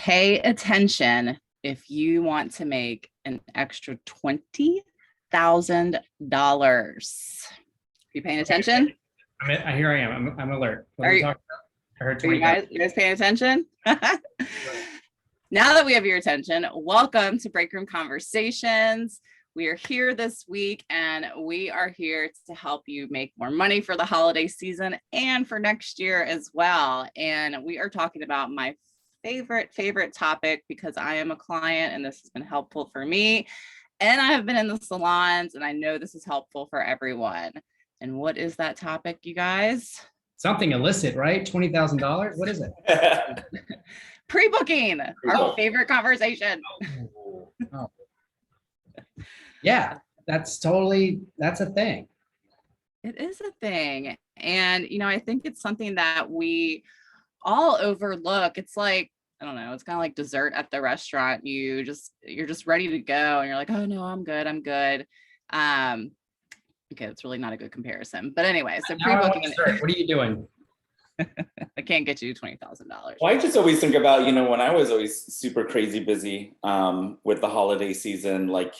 Pay attention if you want to make an extra $20,000. You paying attention? Here I am. I'm alert. What Are are we you, talking about? I heard are 20. you guys paying attention? Now that we have your attention, welcome to Break Room Conversations. We are here this week and we are here to help you make more money for the holiday season and for next year as well. And we are talking about my favorite topic because I am a client and this has been helpful for me. And I have been in the salons and I know this is helpful for everyone. And what is that topic, you guys? Something illicit, right? $20,000. What is it? Pre-booking, our favorite conversation. Oh. Yeah, that's a thing. It is a thing. And, I think it's something that we all overlook. It's like, I don't know, it's kind of like dessert at the restaurant. You're just ready to go and you're like, oh no, I'm good. Okay, it's really not a good comparison. But anyway, so pre-booking. What are you doing? I can't get you $20,000. Well, I just always think about, when I was always super crazy busy with the holiday season, like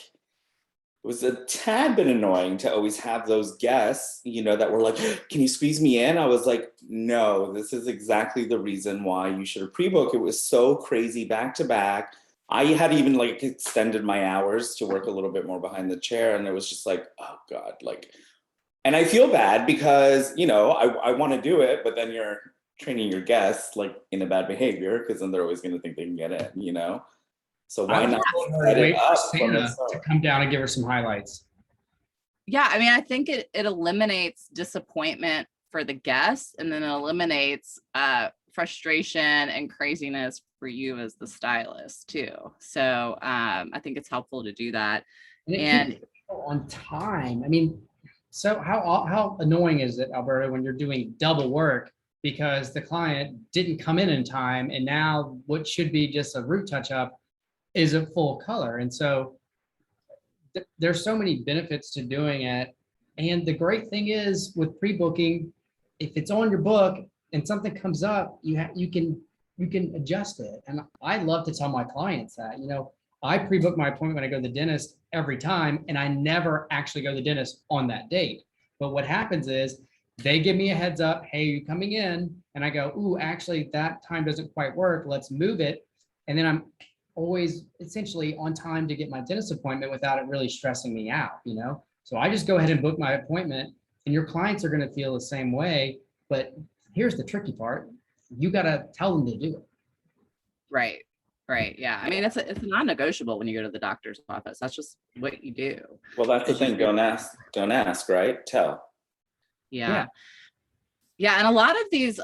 it was a tad bit annoying to always have those guests, that were like, can you squeeze me in? I was like, no, this is exactly the reason why you should have pre-booked. It was so crazy back to back. I had even extended my hours to work a little bit more behind the chair. And it was just like, oh God, and I feel bad because, I want to do it, but then you're training your guests in a bad behavior because then they're always going to think they can get in, So why not set it up to come down and give her some highlights? Yeah, I think it eliminates disappointment for the guests, and then it eliminates frustration and craziness for you as the stylist too. So I think it's helpful to do that. And on time. So how annoying is it, Alberta, when you're doing double work because the client didn't come in time, and now what should be just a root touch-up is a full color? And so there's so many benefits to doing it. And the great thing is with pre-booking, if it's on your book and something comes up, you can adjust it. And I love to tell my clients that, I pre-book my appointment when I go to the dentist every time, and I never actually go to the dentist on that date. But what happens is they give me a heads up, hey, you coming in? And I go, ooh, actually that time doesn't quite work. Let's move it. And then I'm always essentially on time to get my dentist appointment without it really stressing me out, So I just go ahead and book my appointment, and your clients are going to feel the same way. But here's the tricky part. You got to tell them to do it. Right. Yeah. It's a non-negotiable when you go to the doctor's office. That's just what you do. Well, that's the thing. Don't ask, right? Tell. Yeah. And a lot of these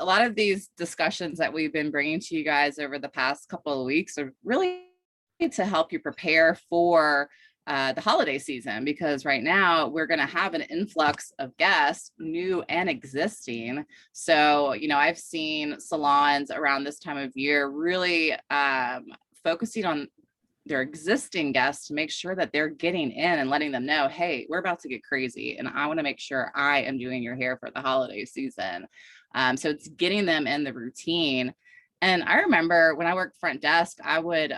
discussions that we've been bringing to you guys over the past couple of weeks are really to help you prepare for the holiday season, because right now we're going to have an influx of guests, new and existing. So, I've seen salons around this time of year really focusing on their existing guests to make sure that they're getting in and letting them know, hey, we're about to get crazy and I want to make sure I am doing your hair for the holiday season. So it's getting them in the routine. And I remember when I worked front desk, I would,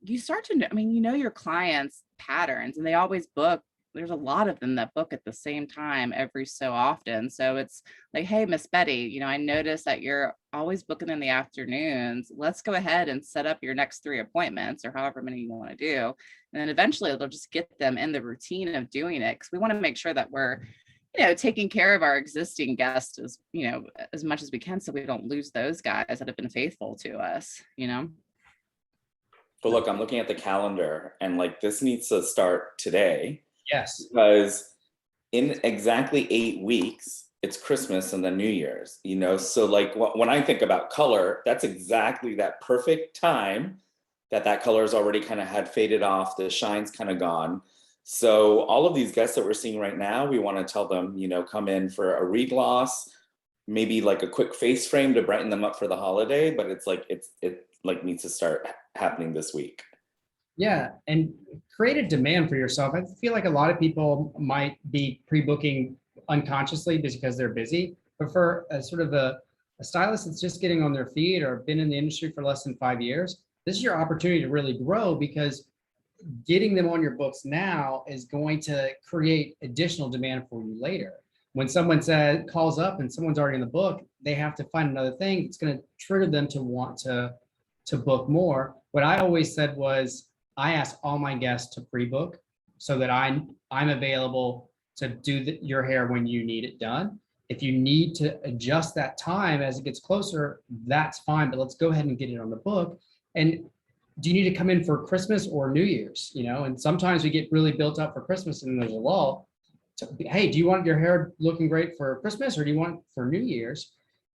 you start to know, your clients' patterns, and they always book. There's a lot of them that book at the same time every so often. So it's like, hey, Miss Betty, I noticed that you're always booking in the afternoons. Let's go ahead and set up your next 3 appointments or however many you want to do. And then eventually it'll just get them in the routine of doing it, because we want to make sure that we're taking care of our existing guests as much as we can, so we don't lose those guys that have been faithful to us, But look, I'm looking at the calendar and this needs to start today. Yes. Because in exactly 8 weeks, it's Christmas and then New Year's, So when I think about color, that's exactly that perfect time that color has already kind of had faded off. The shine's kind of gone. So all of these guests that we're seeing right now, we want to tell them, come in for a regloss, maybe a quick face frame to brighten them up for the holiday. But it needs to start happening this week. Yeah, and create a demand for yourself. I feel like a lot of people might be pre-booking unconsciously because they're busy. But for a stylist that's just getting on their feet or been in the industry for less than 5 years, this is your opportunity to really grow, because getting them on your books now is going to create additional demand for you later. When someone calls up and someone's already in the book, they have to find another thing. It's going to trigger them to want to book more. What I always said was, I ask all my guests to pre-book so that I'm available to do your hair when you need it done. If you need to adjust that time as it gets closer, that's fine, but let's go ahead and get it on the book. And do you need to come in for Christmas or New Year's? You know, and sometimes we get really built up for Christmas and there's a lull. So, hey, do you want your hair looking great for Christmas or do you want it for New Year's?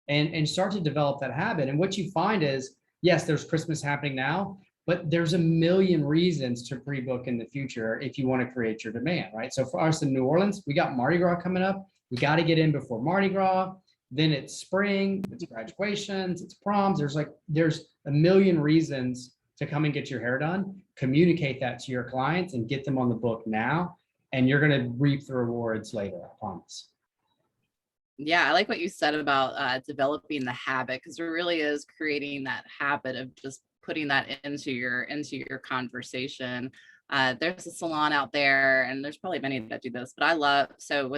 And start to develop that habit. And what you find is, yes, there's Christmas happening now, but there's a million reasons to pre-book in the future if you want to create your demand, right? So for us in New Orleans, we got Mardi Gras coming up. We got to get in before Mardi Gras. Then it's spring, it's graduations, it's proms. There's a million reasons to come and get your hair done. Communicate that to your clients and get them on the book now. And you're going to reap the rewards later, I promise. Yeah, I like what you said about developing the habit, because it really is creating that habit of just putting that into your conversation. There's a salon out there, and there's probably many that do this, but I love, so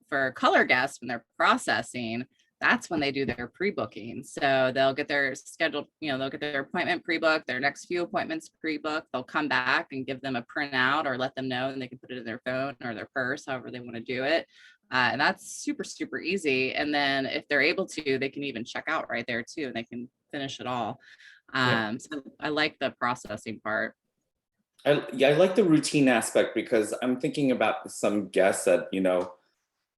for color guests, when they're processing, that's when they do their pre-booking. So they'll get their scheduled, they'll get their appointment pre-booked, their next few appointments pre-booked. They'll come back and give them a printout or let them know, and they can put it in their phone or their purse, however they want to do it. And that's super, super easy. And then if they're able to, they can even check out right there too, and they can finish it all. So I like the processing part. I like the routine aspect, because I'm thinking about some guests that,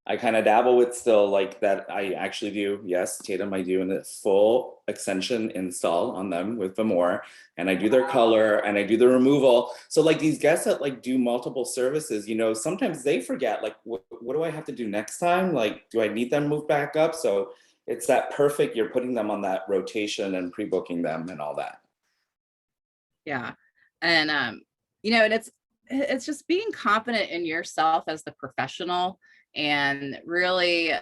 I kind of dabble with still, like that I actually do. Yes, Tatum, I do a full extension install on them with Vamore, and I do their color and I do the removal. So like these guests that like do multiple services, sometimes they forget, like, what do I have to do next time? Like, do I need them moved back up? So it's that perfect, you're putting them on that rotation and pre-booking them and all that. Yeah. And, and it's just being confident in yourself as the professional, and really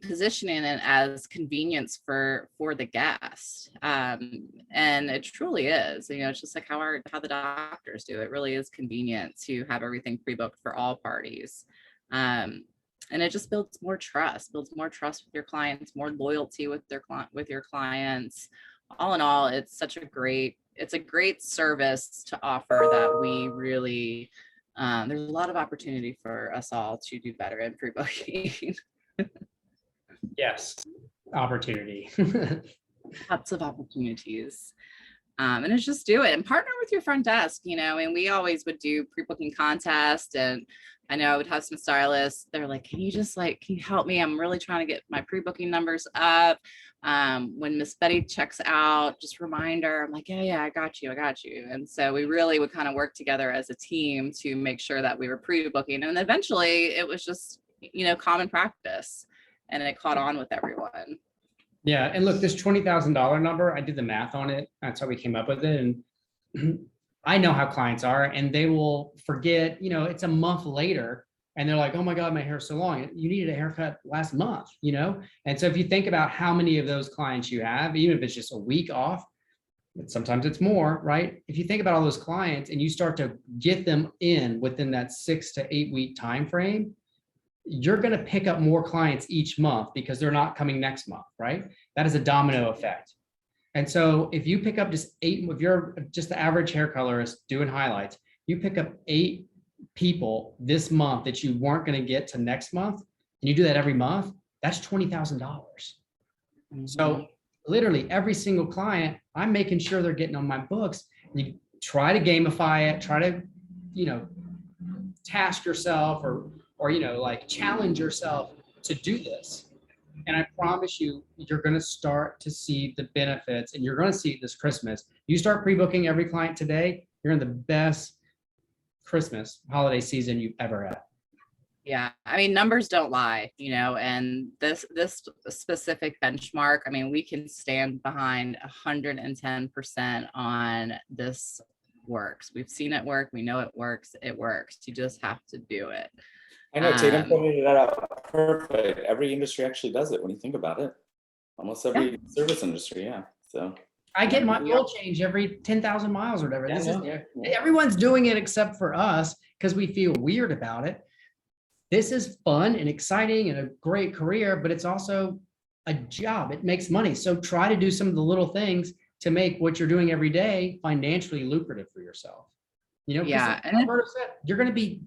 positioning it as convenience for the guest. And it truly is, it's just like how the doctors do. It really is convenient to have everything pre-booked for all parties. And it just builds more trust with your clients, more loyalty with your clients. All in all, it's a great service to offer that we really, there's a lot of opportunity for us all to do better in pre-booking. Yes, opportunity. Lots of opportunities. And it's just do it and partner with your front desk, and we always would do pre-booking contest. And I know I would have some stylists, they're like, can you help me? I'm really trying to get my pre-booking numbers up. When Miss Betty checks out, just remind her. I'm like, yeah, I got you. And so we really would kind of work together as a team to make sure that we were pre-booking. And eventually it was just, common practice, and it caught on with everyone. Yeah. And look, this $20,000 number, I did the math on it. That's how we came up with it. And I know how clients are, and they will forget, it's a month later and they're like, oh my God, my hair's so long. You needed a haircut last month, And so if you think about how many of those clients you have, even if it's just a week off, but sometimes it's more, right? If you think about all those clients and you start to get them in within that 6 to 8 week time frame, you're going to pick up more clients each month because they're not coming next month, right? That is a domino effect. And so if you pick up just 8, if you're just the average hair colorist doing highlights, you pick up 8 people this month that you weren't going to get to next month, and you do that every month, that's $20,000. Mm-hmm. So literally every single client, I'm making sure they're getting on my books. You try to gamify it, try to, task yourself or like challenge yourself to do this. And I promise you, you're going to start to see the benefits, and you're going to see it this Christmas. You start pre-booking every client today, you're in the best Christmas holiday season you've ever had. Yeah. I mean, numbers don't lie, and this specific benchmark, I mean, we can stand behind 110% on this works. We've seen it work. We know it works. It works. You just have to do it. I know Tatum pointed that out perfect. Every industry actually does it when you think about it. Almost every service industry, yeah. So I get my Yeah. oil change every 10,000 miles or whatever. Yeah, This no, is, yeah. everyone's doing it except for us because we feel weird about it. This is fun and exciting and a great career, but it's also a job. It makes money. So try to do some of the little things to make what you're doing every day financially lucrative for yourself. You know, because Yeah, like and it- Alberto said, you're gonna be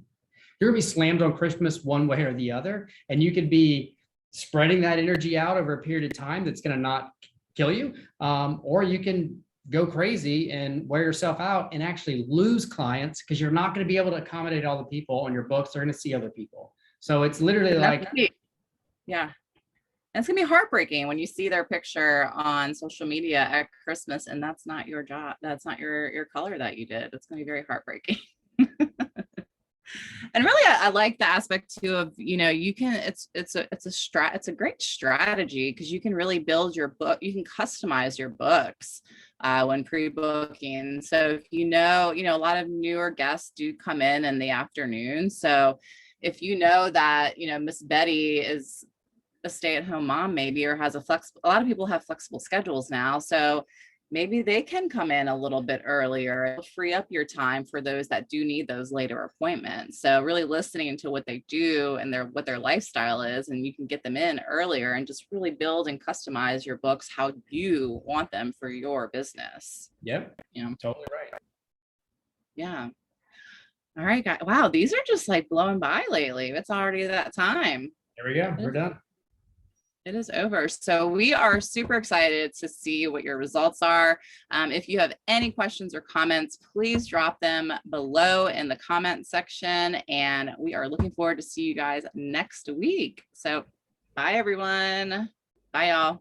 slammed on Christmas one way or the other, and you could be spreading that energy out over a period of time that's gonna not kill you, or you can go crazy and wear yourself out and actually lose clients because you're not going to be able to accommodate all the people on your books. They're going to see other people. So it's literally and like, yeah. And it's gonna be heartbreaking when you see their picture on social media at Christmas and that's not your job. That's not your color that you did. It's gonna be very heartbreaking. And really, I like the aspect too of, you know, you can, it's a great strategy because you can really build your book. You can customize your books when pre-booking. So if you know, a lot of newer guests do come in the afternoon. So if you know that, Miss Betty is a stay-at-home mom maybe, or has a lot of people have flexible schedules now. So maybe they can come in a little bit earlier. It'll free up your time for those that do need those later appointments. So really listening to what they do and what their lifestyle is, and you can get them in earlier and just really build and customize your books how you want them for your business. yep, totally right. Yeah. All right, guys. Wow, these are just like blowing by lately. It's already that time. There we go. We're done. It is over. So we are super excited to see what your results are. If you have any questions or comments, please drop them below in the comment section. And we are looking forward to see you guys next week. So bye, everyone. Bye, y'all.